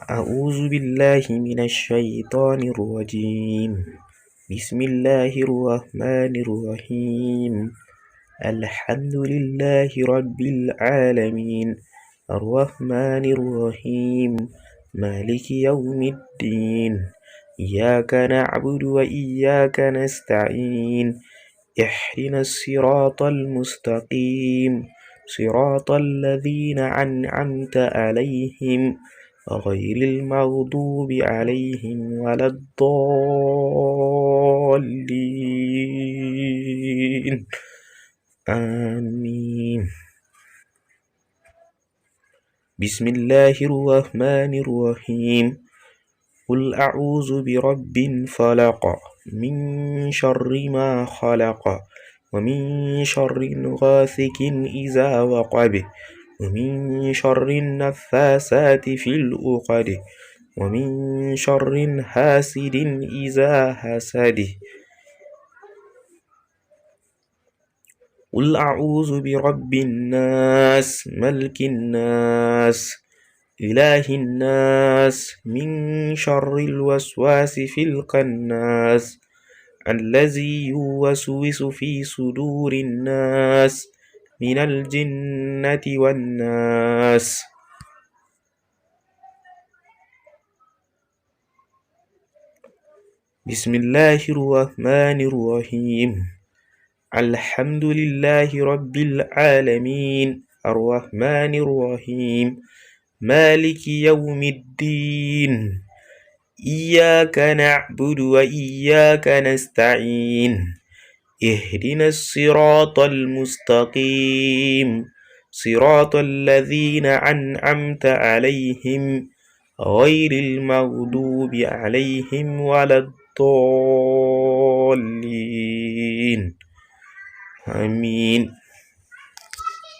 أعوذ بالله من الشيطان الرجيم. بسم الله الرحمن الرحيم. الحمد لله رب العالمين الرحمن الرحيم مالك يوم الدين. إياك نعبد وإياك نستعين. اهدنا الصراط المستقيم صراط الذين أنعمت عليهم غير المغضوب عليهم ولا الضالين. آمين. بسم الله الرحمن الرحيم. قل أعوذ برب فلق من شر ما خلق ومن شر غاسق إذا وقب ومن شر النفاثات في العقد ومن شر حاسد إذا حسد. قل أعوذ برب الناس ملك الناس إله الناس من شر الوسواس في الخناس الذي يوسوس في صدور الناس من الجنة والناس. بسم الله الرحمن الرحيم. الحمد لله رب العالمين الرحمن الرحيم مالك يوم الدين. إياك نعبد وإياك نستعين. اهدنا الصراط المستقيم صراط الذين أنعمت عليهم غير المغضوب عليهم ولا الضالين. آمين.